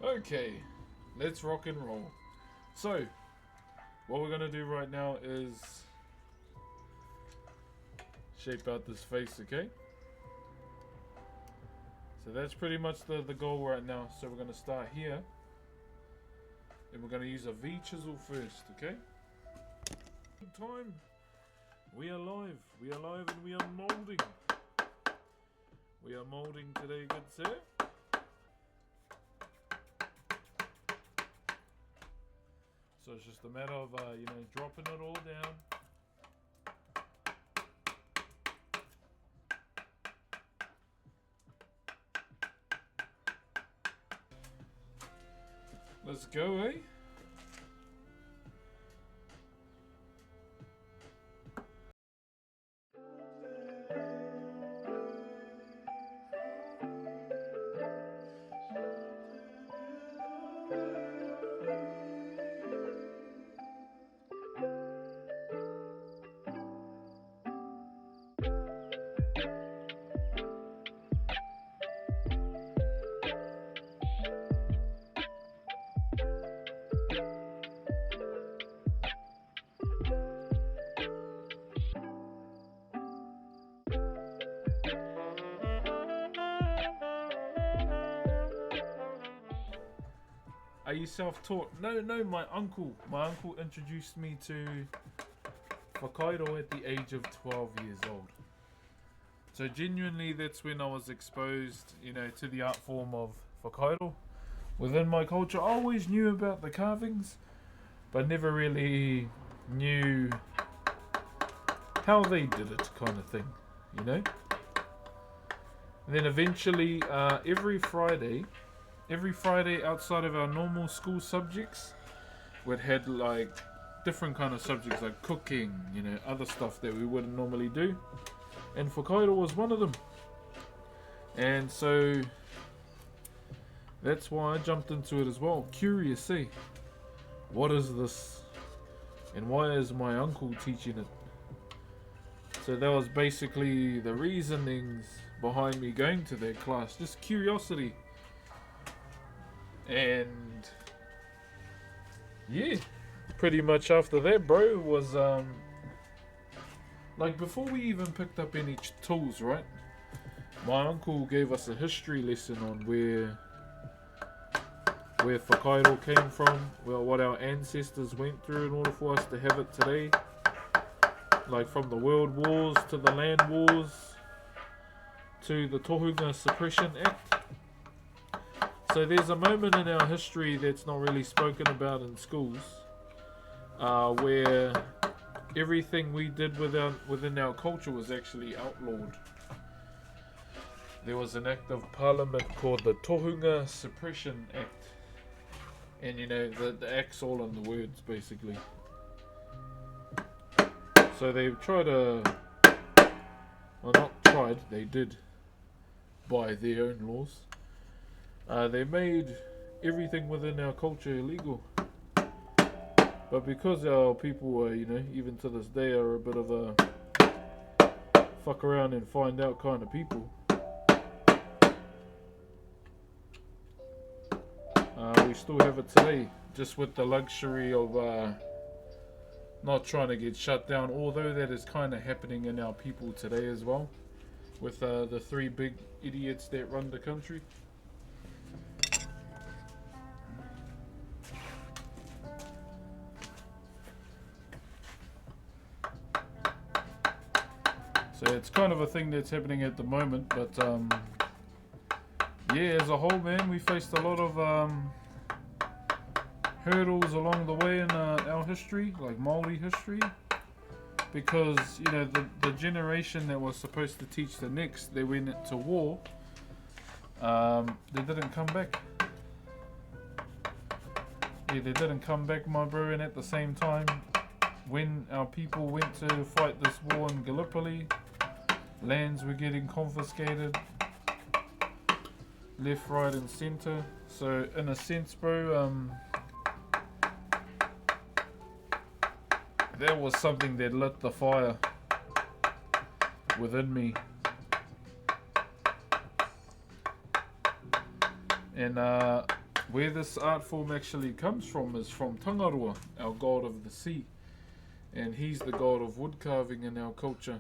Okay, let's rock and roll. So, what we're gonna do right now is shape out this face, okay? So that's pretty much the goal right now. So we're gonna start here. And we're gonna use a V chisel first, okay? Time. We are live. We are live and we are molding. We are molding today, good sir. So it's just a matter of, dropping it all down. Let's go, eh? Are you self-taught? No, my uncle introduced me to whakairo at the age of 12 years old. So genuinely that's when I was exposed, to the art form of whakairo. Within my culture, I always knew about the carvings, but never really knew how they did it, kind of thing, And then eventually, every Friday outside of our normal school subjects, we'd had like different kind of subjects like cooking, other stuff that we wouldn't normally do. And whakairo was one of them. And so that's why I jumped into it as well. Curious, eh? What is this? And why is my uncle teaching it? So that was basically the reasonings behind me going to that class. Just curiosity. And yeah, pretty much after that, bro, was like before we even picked up any tools, right? My uncle gave us a history lesson on where whakairo came from, well, what our ancestors went through in order for us to have it today. Like from the world wars to the land wars to the Tohunga Suppression Act. So there's a moment in our history that's not really spoken about in schools, where everything we did within our culture was actually outlawed. There was an act of parliament called the Tohunga Suppression Act. And the act's all in the words, basically. So they they did, by their own laws. They made everything within our culture illegal. But because our people are, even to this day are a bit of a fuck around and find out kind of people, we still have it today, just with the luxury of not trying to get shut down, although that is kind of happening in our people today as well, with the three big idiots that run the country. So it's kind of a thing that's happening at the moment, but yeah, as a whole, man, we faced a lot of hurdles along the way in our history, like Māori history, because the generation that was supposed to teach the next, they went into war. They didn't come back. Yeah, they didn't come back, my bro. And at the same time, when our people went to fight this war in Gallipoli, lands were getting confiscated left, right and centre. So in a sense, bro, that was something that lit the fire within me. And where this art form actually comes from is from Tangaroa, our god of the sea. And he's the god of wood carving in our culture.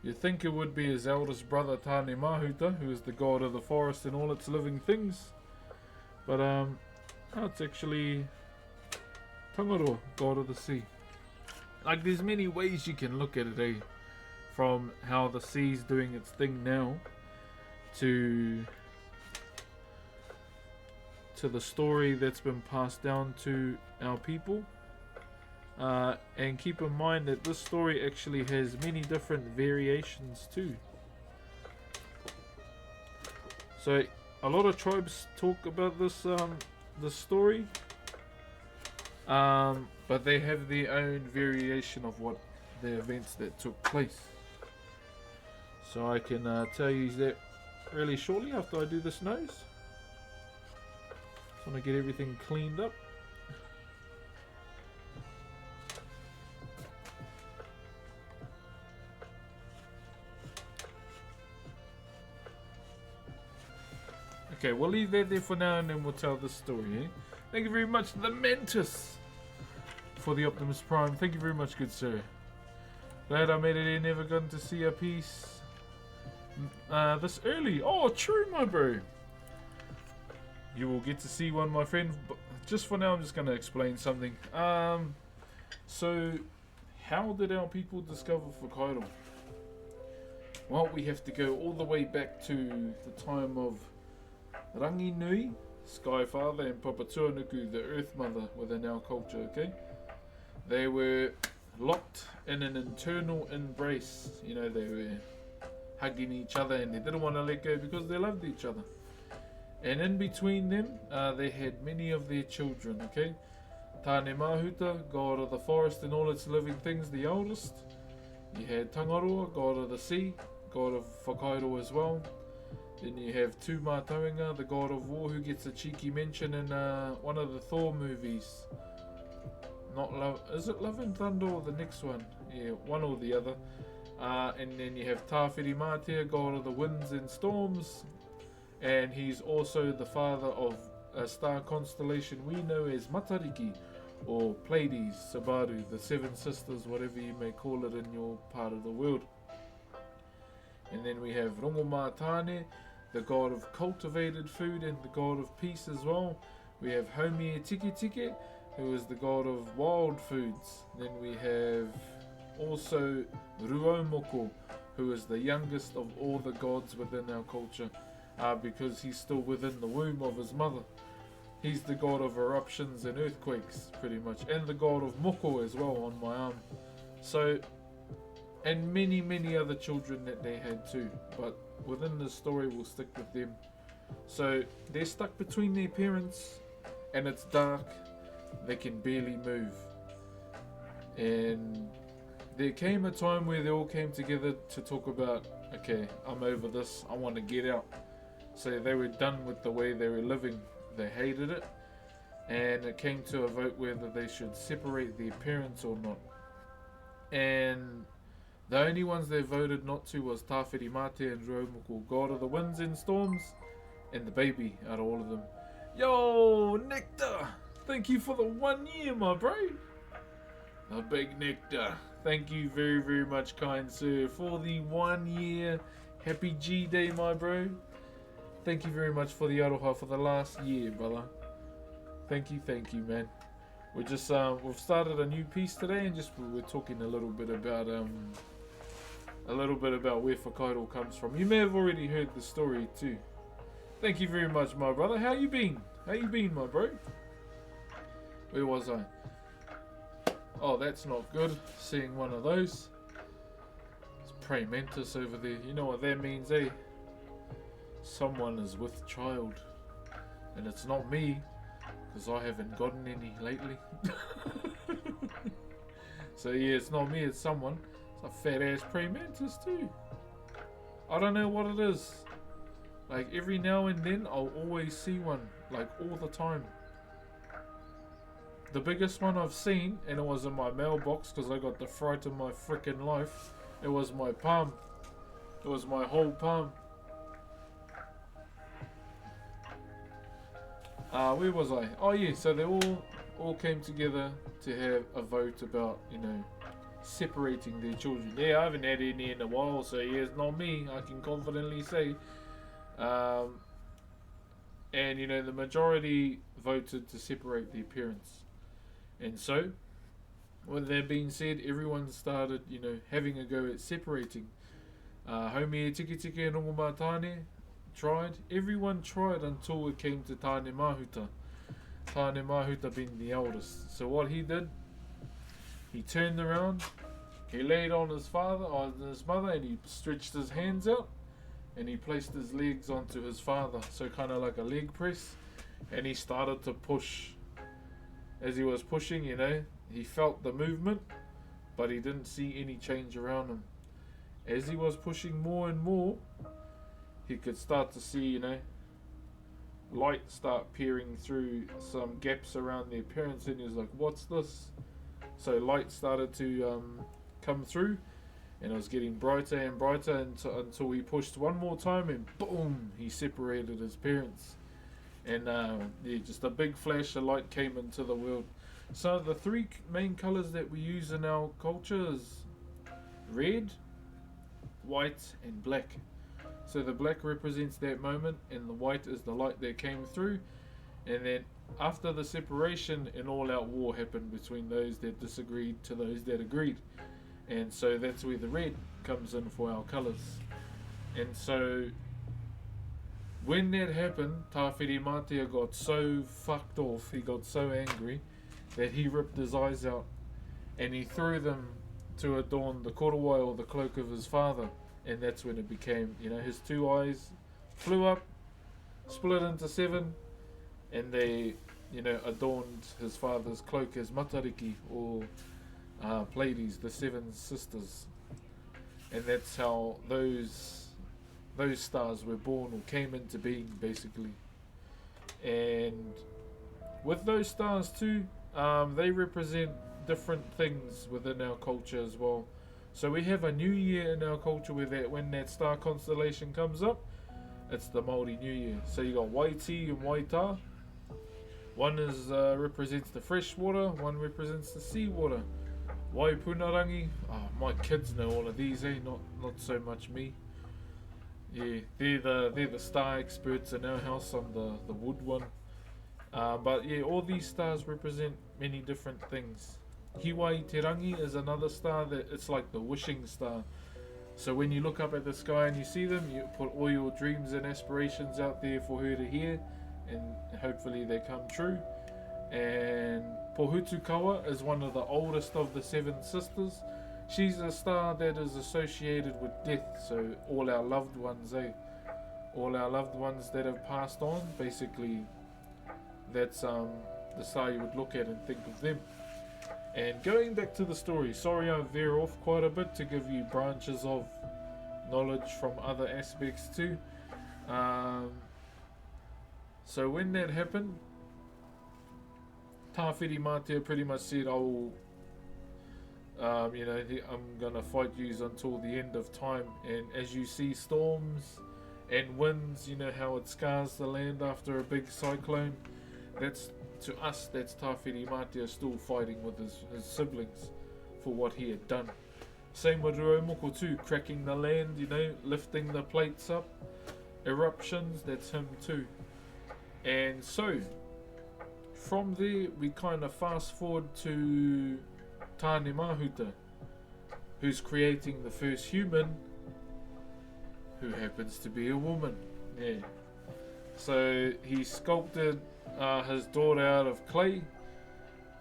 You'd think it would be his eldest brother Tāne Mahuta, who is the god of the forest and all its living things. But no, it's actually Tangaroa, god of the sea. Like, there's many ways you can look at it, eh? From how the sea's doing its thing now to the story that's been passed down to our people. And keep in mind that this story actually has many different variations too. So a lot of tribes talk about this story, but they have their own variation of what the events that took place. So I can tell you that really shortly after I do this nose. Just want to get everything cleaned up. Okay, we'll leave that there for now and then we'll tell the story, eh? Thank you very much, the Mantis, for the Optimus Prime. Thank you very much, good sir. Glad I made it in, never gotten to see a piece this early. Oh, true, my bro. You will get to see one, my friend. But just for now, I'm just going to explain something. So, how did our people discover Whakairo? Well, we have to go all the way back to the time of Rangi Nui, Sky Father, and Papatuanuku, the Earth Mother within our culture, okay? They were locked in an internal embrace. You know, they were hugging each other and they didn't want to let go because they loved each other. And in between them, they had many of their children, okay? Tāne Mahuta, god of the forest and all its living things, the oldest. You had Tangaroa, god of the sea, god of Whakairo as well. Then you have Tu Mātauranga, the god of war, who gets a cheeky mention in one of the Thor movies. Not Love, is it Love and Thunder or the next one? Yeah, one or the other. And then you have Tāwhiri Mātea, god of the winds and storms. And he's also the father of a star constellation we know as Matariki, or Pleiades, Sabaru, the seven sisters, whatever you may call it in your part of the world. And then we have Rongomā Tāne, the god of cultivated food and the god of peace as well. We have Haumie Tiki Tiki, who is the god of wild foods. Then we have also Ruaumoko, who is the youngest of all the gods within our culture, because he's still within the womb of his mother. He's the god of eruptions and earthquakes, pretty much, and the god of moko as well on my arm. So, and many, many other children that they had too, but within the story we'll stick with them. So, they're stuck between their parents, and it's dark, they can barely move. And there came a time where they all came together to talk about, okay, I'm over this, I want to get out. So they were done with the way they were living. They hated it, and it came to a vote whether they should separate their parents or not. And the only ones they voted not to was Tāwhiri Mātea and Ruaumoko, god of the winds and storms, and the baby out of all of them. Yo, Nectar! Thank you for the 1 year, my bro! The big Nectar. Thank you very, very much, kind sir, for the 1 year. Happy G-Day, my bro. Thank you very much for the aroha for the last year, brother. Thank you, man. We're just we've started a new piece today, and just we're talking a little bit about where Whakairo comes from. You may have already heard the story too. Thank you very much, my brother. How you been? How you been, my bro? Where was I? Oh, that's not good. Seeing one of those. It's praying mantis over there. You know what that means, eh? Someone is with child, and it's not me, because I haven't gotten any lately. So yeah, it's not me, it's someone. It's a fat ass praying mantis too. I don't know what it is. Like every now and then I'll always see one, like all the time. The biggest one I've seen, and it was in my mailbox because I got the fright of my freaking life. It was my palm. It was my whole palm. Where was I? Oh yeah, so they all came together to have a vote about, separating their children. Yeah, I haven't had any in a while, so yeah, it's not me, I can confidently say. Um, and the majority voted to separate their parents. And so, with that being said, everyone started, having a go at separating. Haumi e tiki tiki e rongo mā tāne tried. Everyone tried until it came to Tāne Mahuta. Tāne Mahuta being the eldest. So what he did, he turned around, he laid on his mother, and he stretched his hands out, and he placed his legs onto his father, so kind of like a leg press, and he started to push. As he was pushing, he felt the movement, but he didn't see any change around him. As he was pushing more and more, he could start to see, light start peering through some gaps around their parents, and he was like, what's this? So light started to come through, and it was getting brighter and brighter until he pushed one more time, and boom, he separated his parents. And just a big flash of light came into the world. So the three main colours that we use in our culture is red, white and black. So the black represents that moment, and the white is the light that came through. And then after the separation, an all-out war happened between those that disagreed to those that agreed. And so that's where the red comes in for our colours. And so when that happened, Tāwhiri Mātia got so fucked off, he got so angry, that he ripped his eyes out and he threw them to adorn the korowai, or the cloak of his father. And that's when it became, his two eyes flew up, split into seven, and they, adorned his father's cloak as matariki, or Pleiades, the seven sisters. And that's how those stars were born, or came into being, basically. And with those stars too, they represent different things within our culture as well. So we have a new year in our culture when that star constellation comes up, it's the Māori New Year. So you got Waiti and Waita. One represents the fresh water, one represents the sea water. Waipunarangi, my kids know all of these, not so much me. Yeah, they're the star experts in our house. I'm the wood one. But yeah, all these stars represent many different things. Hiwai Te Rangi is another star that it's like the wishing star. So when you look up at the sky and you see them, you put all your dreams and aspirations out there for her to hear, and hopefully they come true. And Pohutukawa is one of the oldest of the seven sisters. She's a star that is associated with death, so all our loved ones, all our loved ones that have passed on, basically that's the star you would look at and think of them. And going back to the story, sorry I veer off quite a bit to give you branches of knowledge from other aspects too. So when that happened, Tāwhiri Mātia pretty much said, I'm gonna fight you until the end of time. And as you see storms and winds, how it scars the land after a big cyclone, to us, that's Tāwhiri Mātia still fighting with his siblings for what he had done. Same with Ruomoko too, cracking the land, lifting the plates up, eruptions, that's him too. And so, from there, we kind of fast forward to Tāne Mahuta, who's creating the first human, who happens to be a woman. Yeah. So he sculpted his daughter out of clay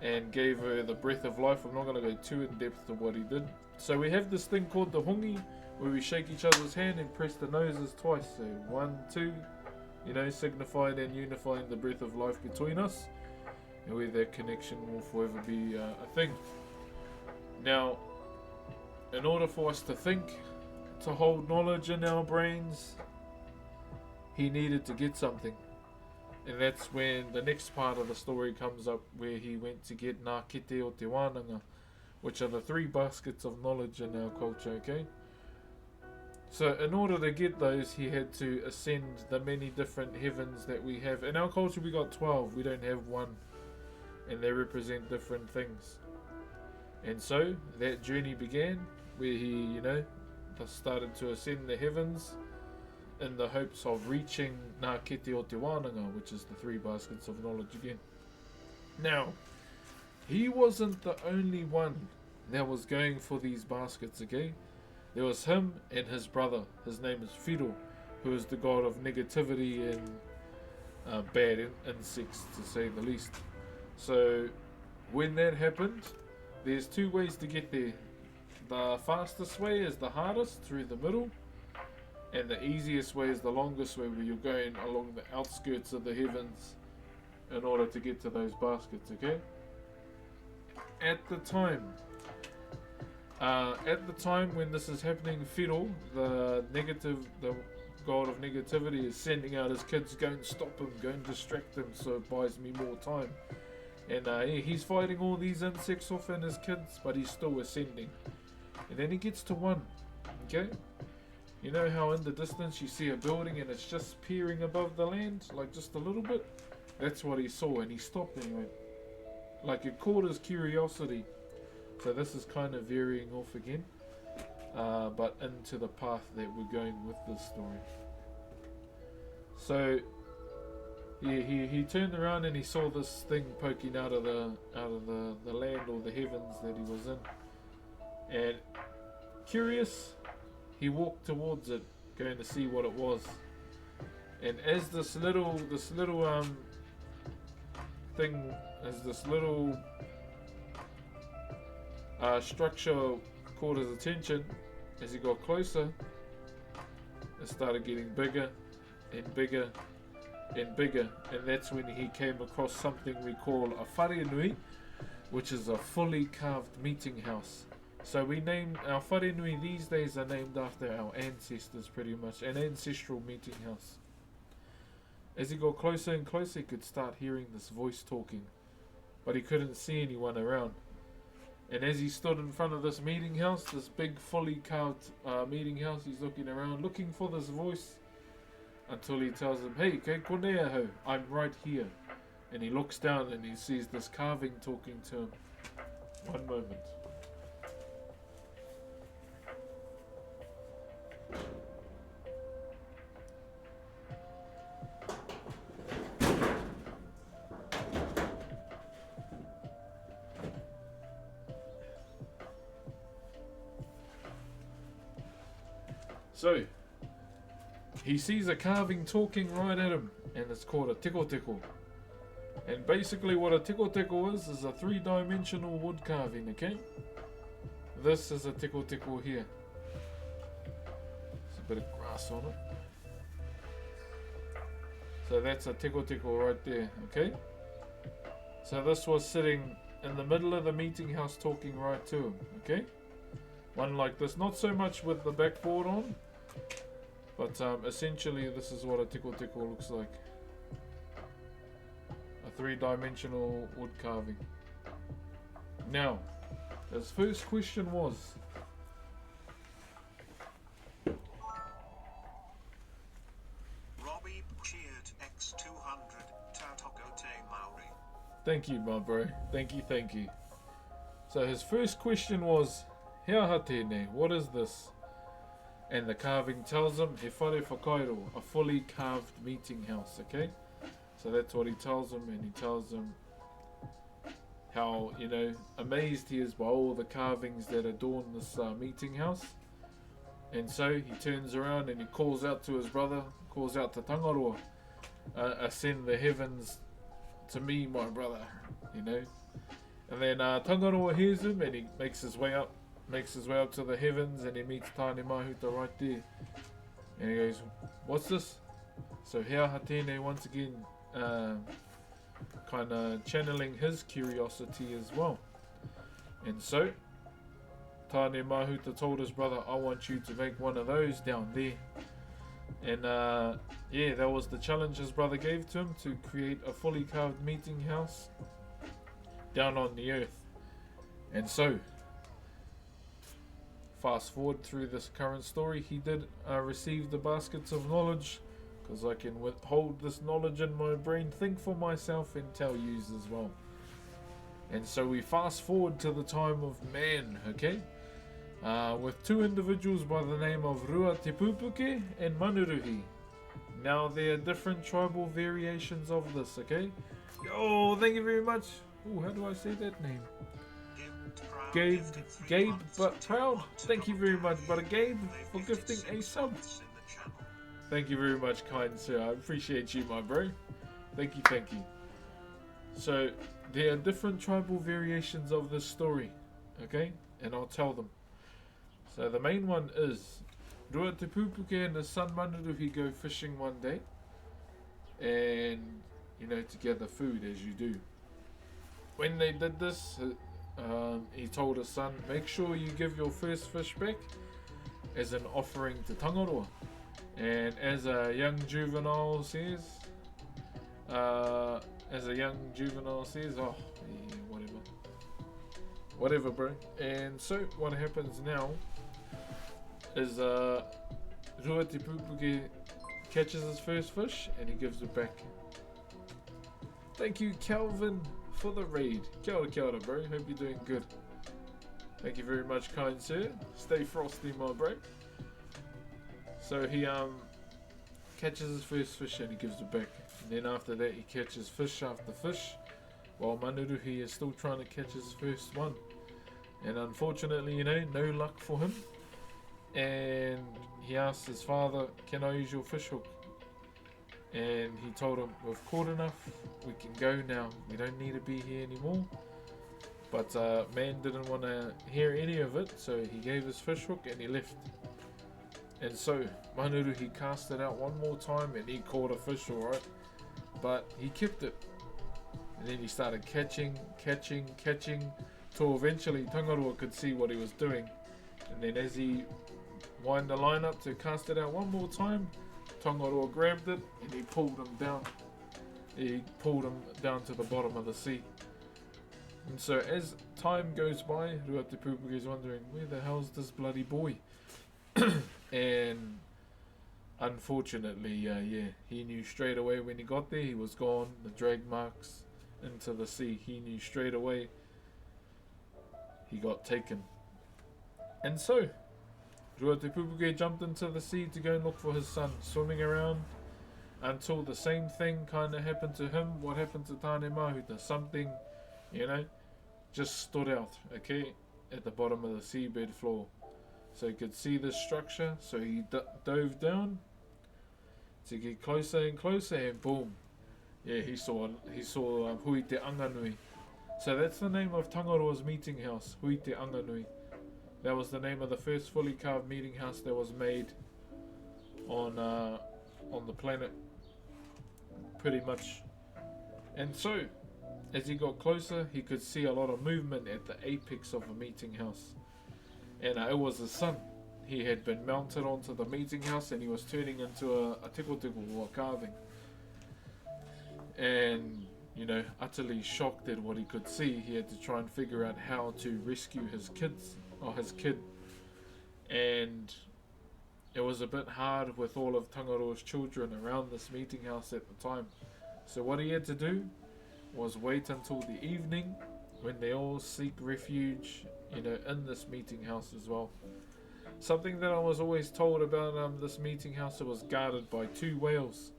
and gave her the breath of life. I'm not going to go too in depth to what he did. So we have this thing called the hungi, where we shake each other's hand and press the noses twice. So 1, 2, signifying and unifying the breath of life between us, and where that connection will forever be a thing. Now, in order for us to think, to hold knowledge in our brains, he needed to get something. And that's when the next part of the story comes up, where he went to get Ngā Kete o Te Wānanga, which are the 3 baskets of knowledge in our culture, okay? So in order to get those, he had to ascend the many different heavens that we have. In our culture we got 12, we don't have one. And they represent different things. And so that journey began where he, started to ascend the heavens in the hopes of reaching Ngā Kete o Te Wānanga, which is the 3 baskets of knowledge again. Now, he wasn't the only one that was going for these baskets, okay? There was him and his brother. His name is Whiro, who is the god of negativity and bad insects, to say the least. So, when that happened, there's 2 ways to get there. The fastest way is the hardest, through the middle, and the easiest way is the longest way, where you're going along the outskirts of the heavens in order to get to those baskets, okay? At the time when this is happening, Whiro, the god of negativity, is sending out his kids, go and stop him, go and distract him, so it buys me more time. And he's fighting all these insects off and his kids, but he's still ascending. And then he gets to 1, okay? You know how in the distance you see a building and it's just peering above the land, like just a little bit? That's what he saw, and he stopped and he went, like it caught his curiosity. So this is kind of veering off again, but into the path that we're going with this story. So he turned around and he saw this thing poking out of the land or the heavens that he was in, and curious, he walked towards it, going to see what it was. And as this little structure caught his attention, as he got closer, it started getting bigger and bigger and bigger, and that's when he came across something we call a wharenui, which is a fully carved meeting house. So we named our wharenui these days are named after our ancestors, pretty much, an ancestral meeting house. As he got closer and closer, he could start hearing this voice talking, but he couldn't see anyone around. And as he stood in front of this meeting house, this big fully carved meeting house, he's looking around, looking for this voice, until he tells him, "Hey, kei konea ho, I'm right here." And he looks down and he sees this carving talking to him. One moment. So, he sees a carving talking right at him, and it's called a tiko tiko. And basically what a tiko tiko is a 3-dimensional wood carving, okay? This is a tiko tiko here. There's a bit of grass on it. So that's a tiko tiko right there, okay? So this was sitting in the middle of the meeting house talking right to him, okay? One like this, not so much with the backboard on, but essentially this is what a tiko tiko looks like. A 3-dimensional wood carving. Now, his first question was, Robbie cheered X200 Tautokote Māori. Thank you, my bro. Thank you. So his first question was, "Hea ha tēnei, what is this?" And the carving tells him, "He whare whakairo, a fully carved meeting house," okay? So that's what he tells him, and he tells him how, amazed he is by all the carvings that adorn this meeting house. And so he turns around and he calls out to his brother, calls out to Tangaroa, "Ascend the heavens to me, my brother," And then Tangaroa hears him and he makes his way up to the heavens, and he meets Tāne Mahuta right there. And he goes, "What's this?" So Hea ha tēnei once again kind of channeling his curiosity as well. And so Tāne Mahuta told his brother, "I want you to make one of those down there." And that was the challenge his brother gave to him, to create a fully carved meeting house down on the earth. And so fast forward through this current story, he did receive the baskets of knowledge, because I can withhold this knowledge in my brain, think for myself, and tell yous as well. And so we fast forward to the time of man, okay? With two individuals by the name of Rua Te Pupuke and Manuruhi. Now there are different tribal variations of this, okay? Oh, thank you very much. Oh, how do I say that name? Gabe, but proud. Thank you very much, Brother Gabe, for gifting a sub. Thank you very much, kind sir. I appreciate you, my bro. Thank you, thank you. So, there are different tribal variations of this story, okay? And I'll tell them. So, the main one is Rua Te Pupuke and his son Manuruhi go fishing one day. And, to gather food, as you do. When they did this, he told his son, make sure you give your first fish back as an offering to Tangaroa. And as a young juvenile says, oh, yeah, whatever bro. And so what happens now is Rua Te Pupuke catches his first fish and he gives it back. Thank you, Calvin, for the raid. Kia ora, bro. Hope you're doing good. Thank you very much, kind sir. Stay frosty, my bro. So he catches his first fish and he gives it back. And then after that he catches fish after fish, while Manuruhi is still trying to catch his first one. And unfortunately, no luck for him. And he asked his father, can I use your fish hook? And he told him, we've caught enough, we can go now, we don't need to be here anymore. But man didn't want to hear any of it, so he gave his fish hook and he left. And so Manuruhi cast it out one more time and he caught a fish, alright, but he kept it. And then he started catching, till eventually Tangaroa could see what he was doing. And then as he wind the line up to cast it out one more time, Tangaroa grabbed it and he pulled him down. He pulled him down to the bottom of the sea. And so as time goes by, Rua Te Pupuke is wondering, where the hell's this bloody boy? And unfortunately, he knew straight away when he got there, he was gone. The drag marks into the sea, he knew straight away he got taken. And so Rua Te Pupuke jumped into the sea to go and look for his son, swimming around until the same thing kind of happened to him. What happened to Tāne Mahuta? Something, just stood out, okay, at the bottom of the seabed floor. So he could see this structure, so he dove down to get closer and closer, and boom, yeah, he saw Hui Te Anganui. So that's the name of Tangaroa's meeting house, Hui Te Anganui. That was the name of the first fully carved meeting house that was made on the planet, pretty much. And so, as he got closer, he could see a lot of movement at the apex of the meeting house. And it was his son. He had been mounted onto the meeting house and he was turning into a tiko or a carving. And, utterly shocked at what he could see, he had to try and figure out how to rescue his kid. And it was a bit hard with all of Tangaroa's children around this meeting house at the time. So what he had to do was wait until the evening when they all seek refuge, in this meeting house as well. Something that I was always told about this meeting house, it was guarded by two whales.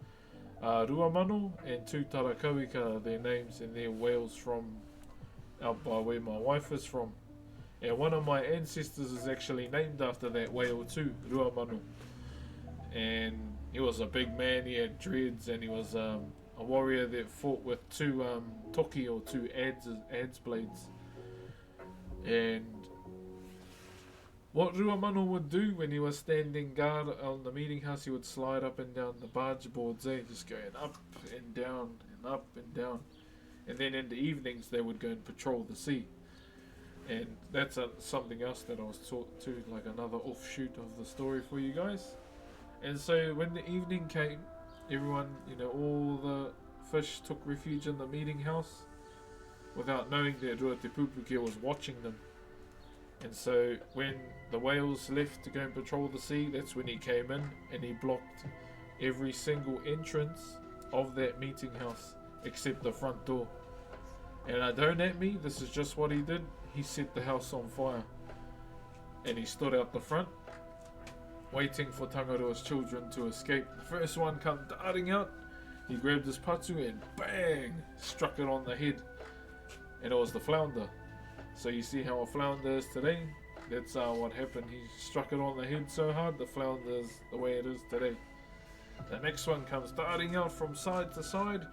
Ruamano and two Tarakauika are their names, and they're whales from out by where my wife is from. And one of my ancestors is actually named after that whale too, Ruamano. And he was a big man, he had dreads, and he was a warrior that fought with two toki or two adze blades. And what Ruamano would do when he was standing guard on the meeting house, he would slide up and down the barge boards, just going up and down and up and down. And then in the evenings they would go and patrol the sea. And that's something else that I was taught to, like another offshoot of the story for you guys. And so when the evening came, everyone, all the fish took refuge in the meeting house without knowing that Rua Te Pupuke was watching them. And so when the whales left to go and patrol the sea, that's when he came in and he blocked every single entrance of that meeting house except the front door. And don't at me, this is just what he did. He set the house on fire. And he stood out the front, waiting for Tangaroa's children to escape. The first one come darting out. He grabbed his patu and bang! Struck it on the head. And it was the flounder. So you see how a flounder is today? That's what happened. He struck it on the head so hard, the flounder is the way it is today. The next one comes darting out from side to side.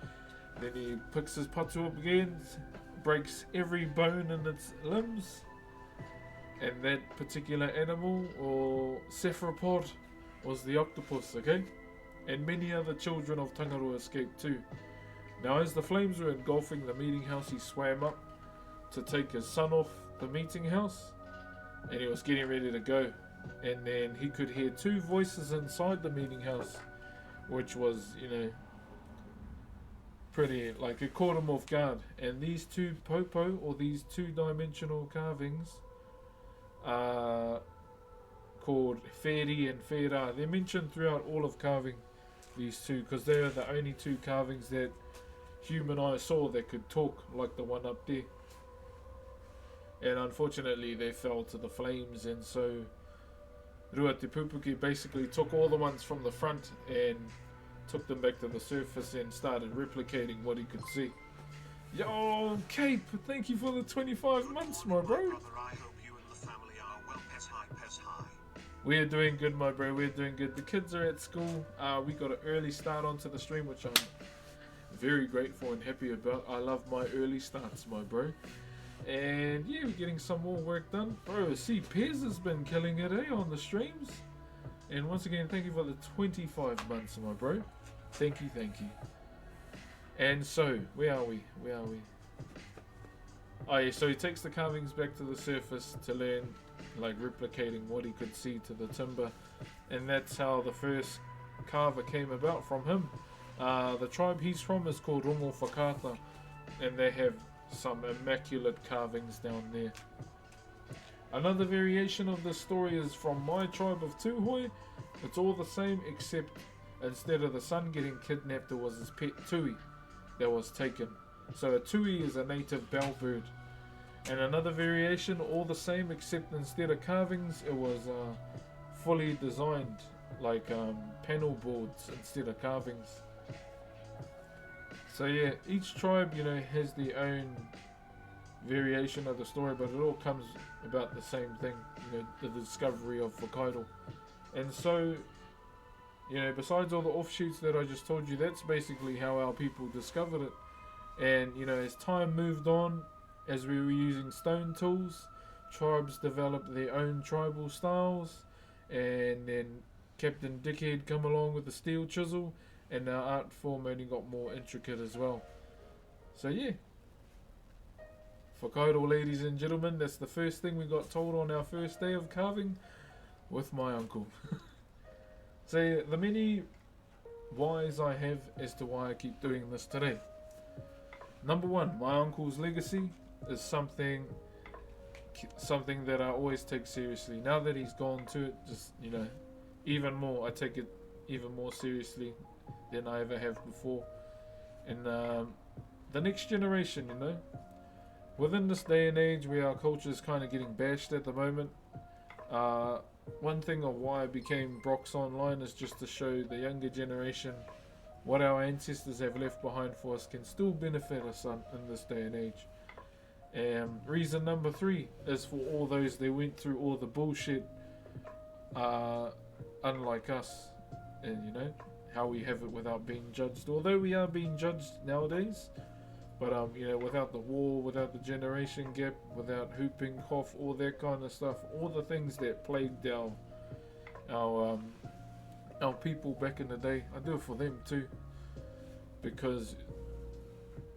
Then he picks his patu up again, breaks every bone in its limbs. And that particular animal, or cephalopod, was the octopus, okay? And many other children of Tangaroa escaped too. Now as the flames were engulfing the meeting house, he swam up to take his son off the meeting house. And he was getting ready to go. And then he could hear two voices inside the meeting house, which was, pretty, like, it caught him off guard. And these two popo, or these two-dimensional carvings, are called Wheri and Whera. They're mentioned throughout all of carving, these two, because they are the only two carvings that human eyes saw that could talk, like the one up there. And unfortunately they fell to the flames, and so Rua Te Pupuki basically took all the ones from the front and took them back to the surface and started replicating what he could see. Yo, Cape, thank you for the 25 months, my bro. Brother, I hope you and the family are well. Pes high, pes high. We're doing good, my bro. We're doing good. The kids are at school. We got an early start onto the stream, which I'm very grateful and happy about. I love my early starts, my bro. And yeah, we're getting some more work done. Bro, see, Pez has been killing it, on the streams. And once again, thank you for the 25 months, my bro. Thank you, thank you. And so, where are we? Oh yeah, so he takes the carvings back to the surface to learn, like, replicating what he could see to the timber. And that's how the first carver came about from him. The tribe he's from is called Rongo Whakata, and they have some immaculate carvings down there. Another variation of this story is from my tribe of Tūhoe. It's all the same, except instead of the son getting kidnapped, it was his pet tui that was taken. So a tui is a native bellbird. And another variation, all the same, except instead of carvings, it was fully designed, like panel boards instead of carvings. So yeah, each tribe, has their own variation of the story, but it all comes about the same thing, the discovery of Whakairo. And so, besides all the offshoots that I just told you, that's basically how our people discovered it. And, as time moved on, as we were using stone tools, tribes developed their own tribal styles, and then Captain Dickhead come along with the steel chisel, and our art form only got more intricate as well. So yeah, Whakairo, ladies and gentlemen, that's the first thing we got told on our first day of carving with my uncle. So the many whys I have as to why I keep doing this today. Number one, my uncle's legacy is something that I always take seriously. Now that he's gone to it, just, even more, I take it even more seriously than I ever have before. And the next generation, within this day and age where our culture is kind of getting bashed at the moment, one thing of why I became Broxh Online is just to show the younger generation what our ancestors have left behind for us can still benefit us in this day and age. Reason number 3 is for all those that went through all the bullshit, unlike us, and how we have it without being judged. Although we are being judged nowadays, but without the war, without the generation gap, without whooping cough, all that kind of stuff, all the things that plagued our people back in the day, I do it for them too, because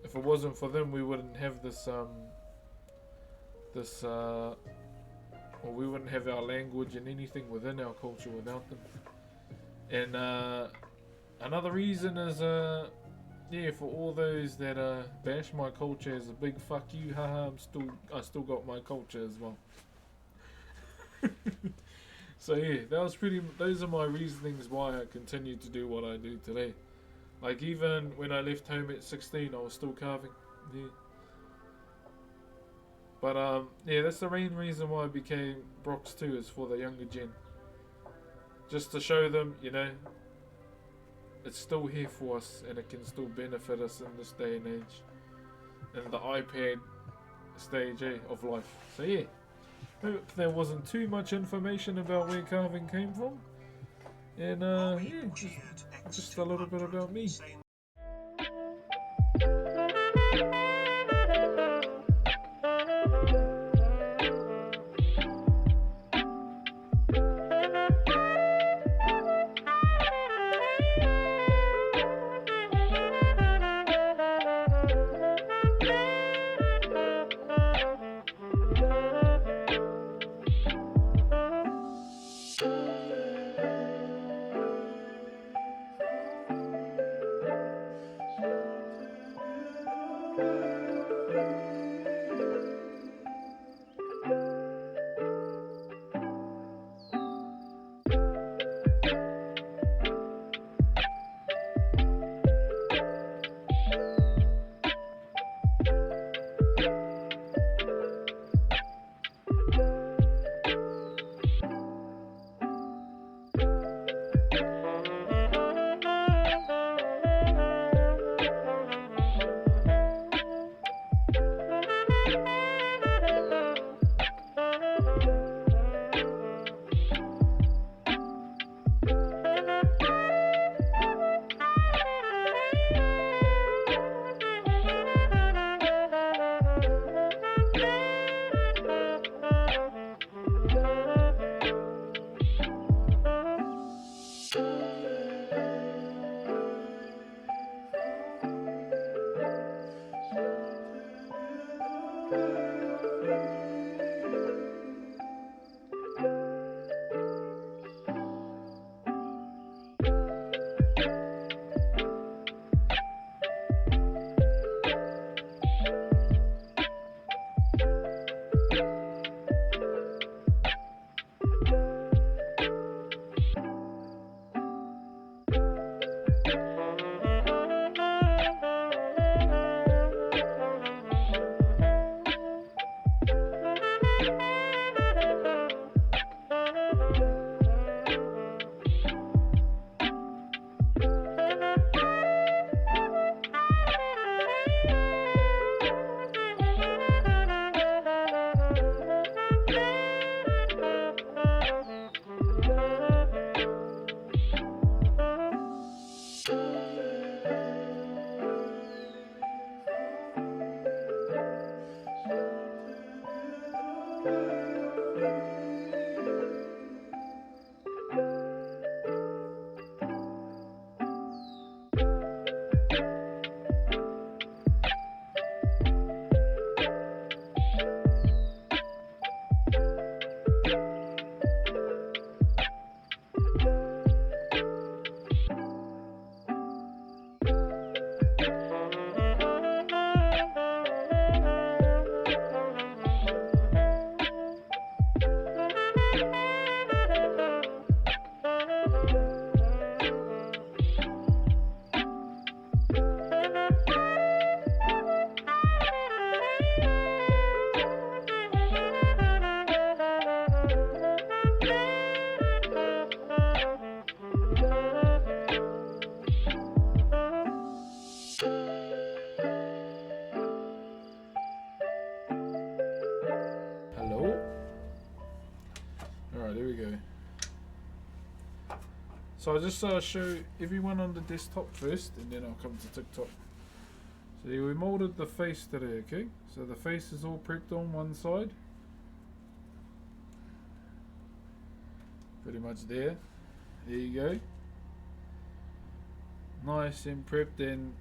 if it wasn't for them, we wouldn't have or we wouldn't have our language and anything within our culture without them. And another reason is for all those that bash my culture as a big fuck you, haha, I still got my culture as well. So yeah, those are my reasonings why I continue to do what I do today. Like even when I left home at 16, I was still carving. Yeah. But yeah, that's the main reason why I became Broxh 2 is for the younger gen. Just to show them, you know, it's still here for us and it can still benefit us in this day and age. And the iPad stage of life. So yeah, hope there wasn't too much information about where carving came from. And yeah, just a little bit about me. So I'll just show everyone on the desktop first, and then I'll come to TikTok. So yeah, we molded the face today, okay? So the face is all prepped on one side. Pretty much there. There you go. Nice and prepped and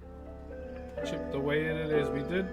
chipped away at it as we did.